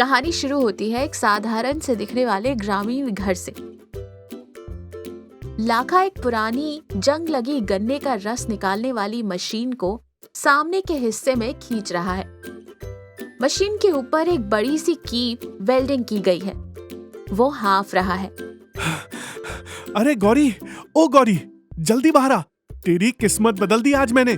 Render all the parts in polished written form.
कहानी शुरू होती है एक साधारण से दिखने वाले ग्रामीण घर से। लाखा एक पुरानी जंग लगी गन्ने का रस निकालने वाली मशीन को सामने के हिस्से में खींच रहा है। मशीन के ऊपर एक बड़ी सी कीप वेल्डिंग की गई है। वो हाँफ रहा है। अरे गौरी, ओ गौरी, जल्दी बाहर आ। तेरी किस्मत बदल दी आज मैंने।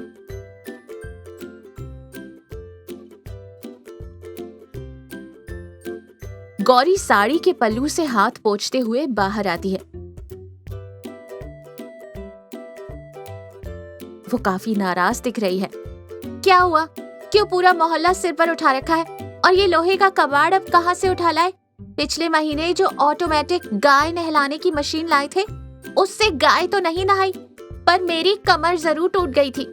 गौरी साड़ी के पल्लू से हाथ पोंछते हुए बाहर आती है। वो काफी नाराज दिख रही है। क्या हुआ? क्यों पूरा मोहल्ला सिर पर उठा रखा है? और ये लोहे का कबाड़ अब कहाँ से उठा लाए? पिछले महीने जो ऑटोमेटिक गाय नहलाने की मशीन लाए थे, उससे गाय तो नहीं नहाई, पर मेरी कमर जरूर टूट गई थी।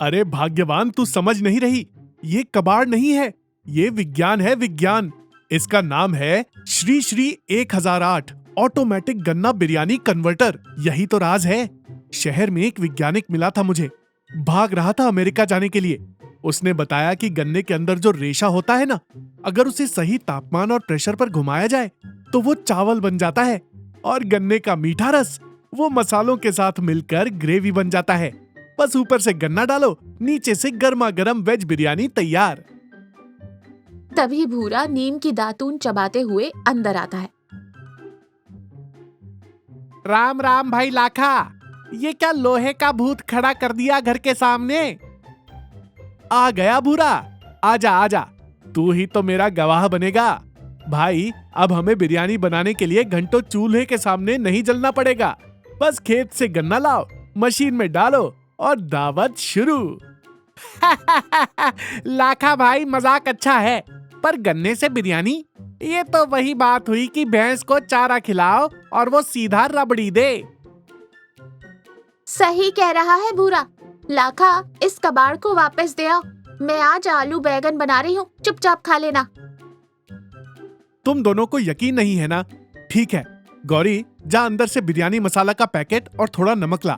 अरे भाग्यवान, तू समझ नहीं रही। ये कबाड़ नहीं है, ये विज्ञान है, विज्ञान। इसका नाम है श्री श्री 1008 ऑटोमेटिक गन्ना बिरयानी कन्वर्टर। यही तो राज है। शहर में एक वैज्ञानिक मिला था मुझे, भाग रहा था अमेरिका जाने के लिए। उसने बताया कि गन्ने के अंदर जो रेशा होता है ना, अगर उसे सही तापमान और प्रेशर पर घुमाया जाए तो वो चावल बन जाता है, और गन्ने का मीठा रस वो मसालों के साथ मिलकर ग्रेवी बन जाता है। बस ऊपर से गन्ना डालो, नीचे से गर्मा गर्म वेज बिरयानी तैयार। तभी भूरा नीम की दातून चबाते हुए अंदर आता है। राम राम भाई लाखा, ये क्या लोहे का भूत खड़ा कर दिया घर के सामने? आ गया भूरा, आजा आजा, तू ही तो मेरा गवाह बनेगा। भाई, अब हमें बिरयानी बनाने के लिए घंटों चूल्हे के सामने नहीं जलना पड़ेगा। बस खेत से गन्ना लाओ, मशीन में डालो और दावत शुरू। लाखा भाई, मजाक अच्छा है, पर गन्ने से बिरयानी, ये तो वही बात हुई कि भैंस को चारा खिलाओ और वो सीधा रबड़ी दे। सही कह रहा है भूरा। लाखा, इस कबाड़ को वापस दे आओ। मैं आज आलू बैगन बना रही हूँ, चुपचाप खा लेना। तुम दोनों को यकीन नहीं है ना? ठीक है गौरी, जा अंदर से बिरयानी मसाला का पैकेट और थोड़ा नमक ला।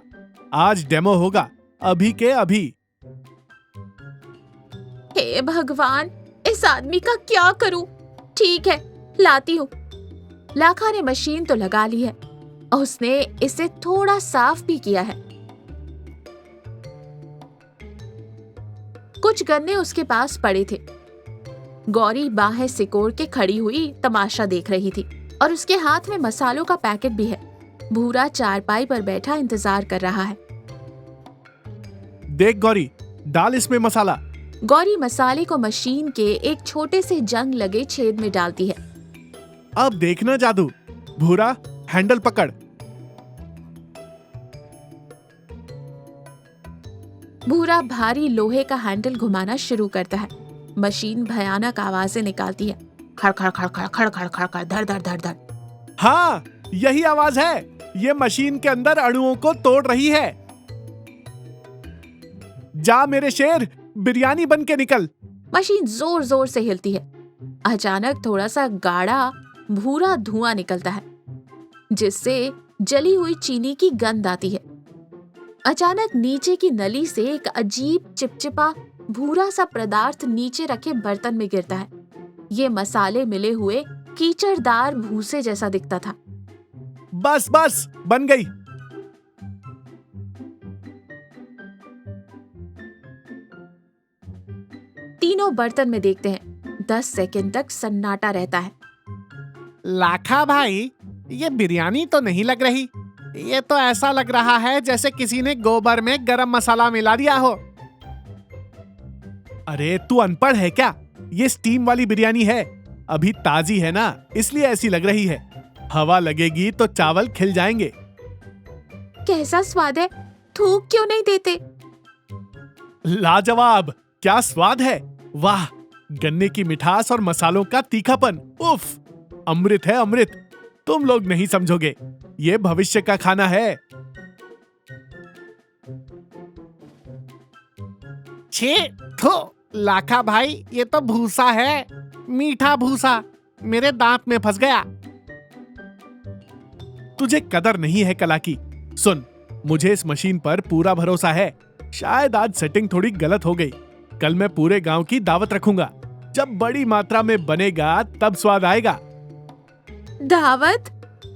आज डेमो होगा, अभी के अभी। हे भगवान, इस आदमी का क्या करूं? ठीक है, लाती हूँ। लाखा ने मशीन तो लगा ली है और उसने इसे थोड़ा साफ भी किया है। कुछ गन्ने उसके पास पड़े थे। गौरी बाहें सिकोड़ के खड़ी हुई तमाशा देख रही थी और उसके हाथ में मसालों का पैकेट भी है। भूरा चारपाई पर बैठा इंतजार कर रहा है। देख गौरी, डाल इसमें मसाला। गौरी मसाले को मशीन के एक छोटे से जंग लगे छेद में डालती है। अब देखना जादू। भूरा, हैंडल पकड़। भूरा भारी लोहे का हैंडल घुमाना शुरू करता है। मशीन भयानक आवाजें निकालती है। खड़ खड़ खड़ खड़ खड़ खड़ खड़ खड़, धड़ धड़ धड़ धड़। हाँ, यही आवाज है। ये मशीन के अंदर अणुओं को तोड़ रही है। जा मेरे शेर, बिरयानी बन के निकल। मशीन जोर जोर से हिलती है। अचानक थोड़ा सा गाढ़ा भूरा धुआं निकलता है, जिससे जली हुई चीनी की गंध आती है। अचानक नीचे की नली से एक अजीब चिपचिपा भूरा सा पदार्थ नीचे रखे बर्तन में गिरता है। ये मसाले मिले हुए कीचड़दार भूसे जैसा दिखता था। बस बस, बन गई। तीनों बर्तन में देखते हैं। 10 सेकंड तक सन्नाटा रहता है। लाखा भाई, ये बिरयानी तो नहीं लग रही। ये तो ऐसा लग रहा है जैसे किसी ने गोबर में गरम मसाला मिला दिया हो। अरे तू अनपढ़ है क्या? ये स्टीम वाली बिरयानी है, अभी ताजी है ना, इसलिए ऐसी लग रही है। हवा लगेगी तो चावल खिल जाएंगे। कैसा स्वाद है? थूक क्यों नहीं देते? लाजवाब, क्या स्वाद है। वाह, गन्ने की मिठास और मसालों का तीखापन, उफ, अमृत है अमृत। तुम लोग नहीं समझोगे, ये भविष्य का खाना है। छे थो, लाखा भाई, ये तो भूसा है, मीठा भूसा, मेरे दांत में फंस गया। तुझे कदर नहीं है कला की। सुन, मुझे इस मशीन पर पूरा भरोसा है। शायद आज सेटिंग थोड़ी गलत हो गई। कल मैं पूरे गांव की दावत रखूंगा। जब बड़ी मात्रा में बनेगा तब स्वाद आएगा। दावत,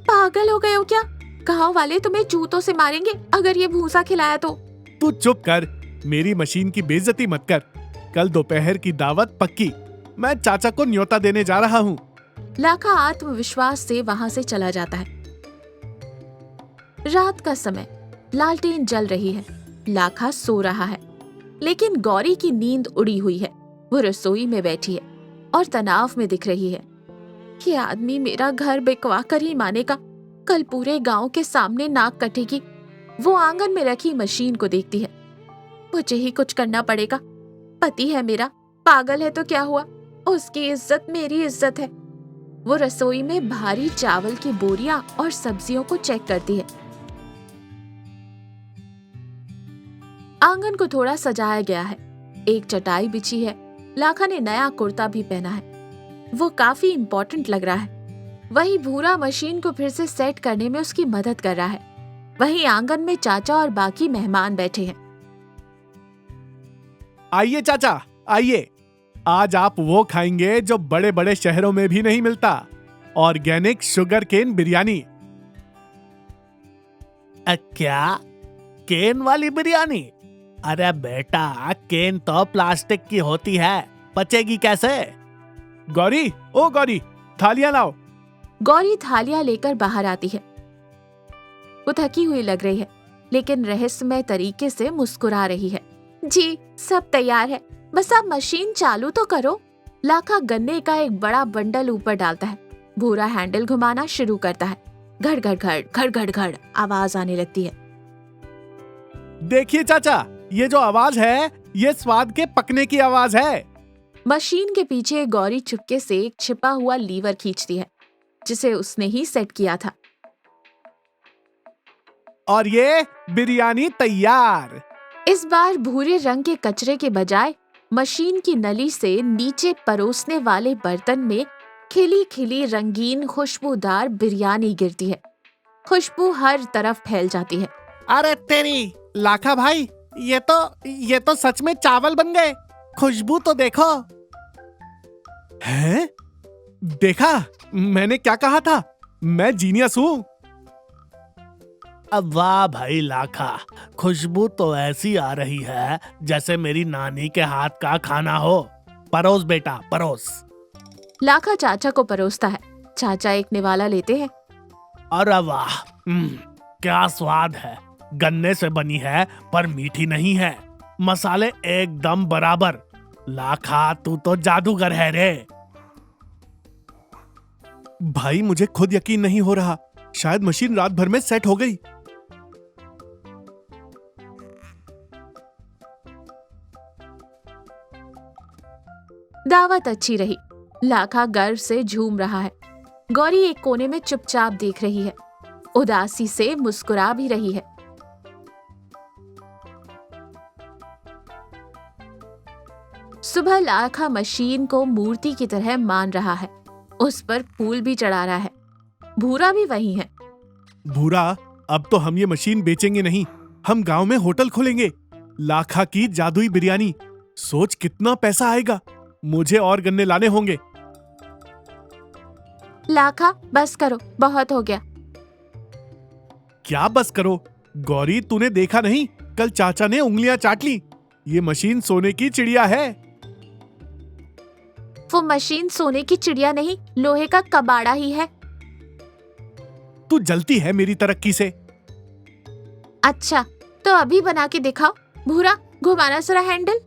पागल हो गए हो क्या? गांव वाले तुम्हें जूतों से मारेंगे अगर ये भूसा खिलाया तो। तू चुप कर, मेरी मशीन की बेइज्जती मत कर। कल दोपहर की दावत पक्की। मैं चाचा को न्योता देने जा रहा हूँ। लाखा आत्मविश्वास से वहां से चला जाता है। रात का समय, लालटेन जल रही है। लाखा सो रहा है, लेकिन गौरी की नींद उड़ी हुई है। वो रसोई में बैठी है और तनाव में दिख रही है। ये आदमी मेरा घर बिकवा कर ही मानेगा। कल पूरे गांव के सामने नाक कटेगी। वो आंगन में रखी मशीन को देखती है। मुझे ही कुछ करना पड़ेगा। पति है मेरा, पागल है तो क्या हुआ? उसकी इज्जत मेरी इज्जत है। वो रसोई में भारी चावल की बोरियां और सब्जियों को चेक करती है। आंगन को थोड़ा सजाया गया है। एक चटाई बिछी है। लाखा ने नया कुर्ता भी पहना है। वो काफी इम्पोर्टेंट लग रहा है। वही भूरा मशीन को फिर से सेट करने में उसकी मदद कर रहा है। वहीं आंगन में चाचा और बाकी मेहमान बैठे हैं। आइए चाचा, आइए। आज आप वो खाएंगे जो बड़े बड़े शहरों में भी नहीं मिलता। Organic sugar cane biryani. क्या? केन वाली बिरयानी? अरे बेटा, केन तो प्लास्टिक की होती है, पचेगी कैसे? गौरी, ओ गौरी, थालियां लाओ। गौरी थालियां लेकर बाहर आती है। वो थकी हुई लग रही है, लेकिन रहस्यमय तरीके से मुस्कुरा रही है। जी, सब तैयार है, बस आप मशीन चालू तो करो। लाखा गन्ने का एक बड़ा बंडल ऊपर डालता है। भूरा हैंडल घुमाना शुरू करता है। घड़ घड़ घड़ घड़ घड़ घड़ आवाज आने लगती है। देखिए चाचा, ये जो आवाज है, ये स्वाद के पकने की आवाज है। मशीन के पीछे गौरी चुपके से एक छिपा हुआ लीवर खींचती है, जिसे उसने ही सेट किया था। और ये बिरयानी तैयार। इस बार भूरे रंग के कचरे के बजाय मशीन की नली से नीचे परोसने वाले बर्तन में खिली खिली रंगीन खुशबूदार बिरयानी गिरती है। खुशबू हर तरफ फैल जाती है। अरे तेरी लाखा भाई, ये तो सच में चावल बन गए। खुशबू तो देखो। हैं? देखा, मैंने क्या कहा था? मैं जीनियस हूँ। अब वाह भाई लाखा, खुशबू तो ऐसी आ रही है जैसे मेरी नानी के हाथ का खाना हो। परोस बेटा, परोस। लाखा चाचा को परोसता है। चाचा एक निवाला लेते हैं। अरे वाह, क्या स्वाद है। गन्ने से बनी है पर मीठी नहीं है। मसाले एकदम बराबर। लाखा, तू तो जादूगर है रे। भाई, मुझे खुद यकीन नहीं हो रहा। शायद मशीन रात भर में सेट हो गई। दावत अच्छी रही। लाखा गर्व से झूम रहा है। गौरी एक कोने में चुपचाप देख रही है। उदासी से मुस्कुरा भी रही है। सुबह लाखा मशीन को मूर्ति की तरह मान रहा है। उस पर फूल भी चढ़ा रहा है। भूरा भी वही है। भूरा, अब तो हम ये मशीन बेचेंगे नहीं, हम गांव में होटल खोलेंगे। लाखा की जादुई बिरयानी। सोच कितना पैसा आएगा। मुझे और गन्ने लाने होंगे। लाखा, बस करो, बहुत हो गया। क्या बस करो? गौरी, तूने देखा नहीं, कल चाचा ने उंगलियां चाट ली। ये मशीन सोने की चिड़िया है। वो मशीन सोने की चिड़िया नहीं, लोहे का कबाड़ा ही है। तू जलती है मेरी तरक्की से। अच्छा, तो अभी बना के दिखाओ। भूरा, घुमाना जरा हैंडल।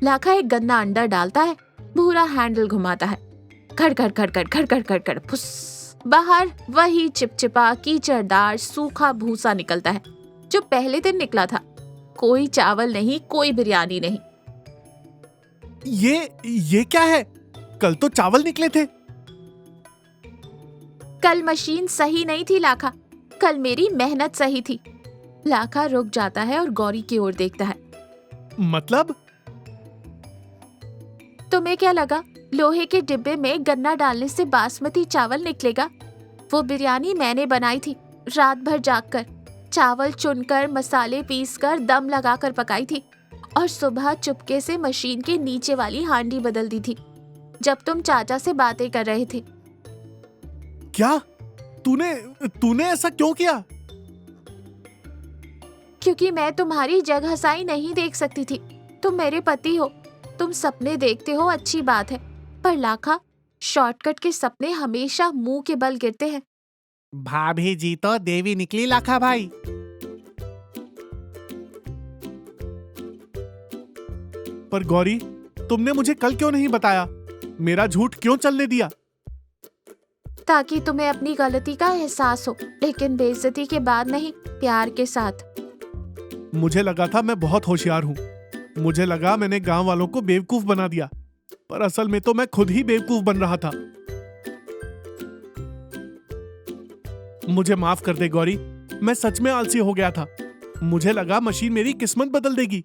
लाखा एक गन्ना अंडा डालता है। भूरा हैंडल घुमाता है। खड़ खड़ खड़ खड़ खड़ खड़ खड़ खड़ फुस। बाहर वही चिपचिपा कीचड़दार सूखा भूसा निकलता है जो पहले दिन निकला था। कोई चावल नहीं, कोई बिरयानी नहीं। ये क्या है? कल तो चावल निकले थे। कल मशीन सही नहीं थी लाखा, कल मेरी मेहनत सही थी। लाखा रुक जाता है और गौरी की ओर देखता है। मतलब? तुम्हें क्या लगा लोहे के डिब्बे में गन्ना डालने से बासमती चावल निकलेगा? वो बिरयानी मैंने बनाई थी, रात भर जागकर। चावल चुनकर, मसाले पीसकर, दम लगाकर पकाई थी। और सुबह चुपके से मशीन के नीचे वाली हांडी बदल दी थी जब तुम चाचा से बातें कर रहे थे। क्या? तूने ऐसा क्यों किया? क्योंकि मैं तुम्हारी जगहसाई नहीं देख सकती थी। तुम मेरे पति हो, तुम सपने देखते हो, अच्छी बात है, पर लाखा, शॉर्टकट के सपने हमेशा मुंह के बल गिरते हैं। भाभी जी तो देवी निकली लाखा भाई। पर गौरी, तुमने मुझे कल क्यों नहीं बताया? मेरा झूठ क्यों चलने दिया? ताकि तुम्हें अपनी गलती का एहसास हो, लेकिन बेइज्जती के बाद नहीं, प्यार के साथ। मुझे लगा था मैं बहुत होशियार हूँ। मुझे लगा मैंने गांव वालों को बेवकूफ बना दिया, पर असल में तो मैं खुद ही बेवकूफ बन रहा था। मुझे माफ कर दे गौरी, मैं सच में आलसी हो गया था। मुझे लगा मशीन मेरी किस्मत बदल देगी।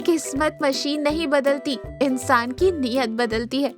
किस्मत मशीन नहीं बदलती, इंसान की नीयत बदलती है।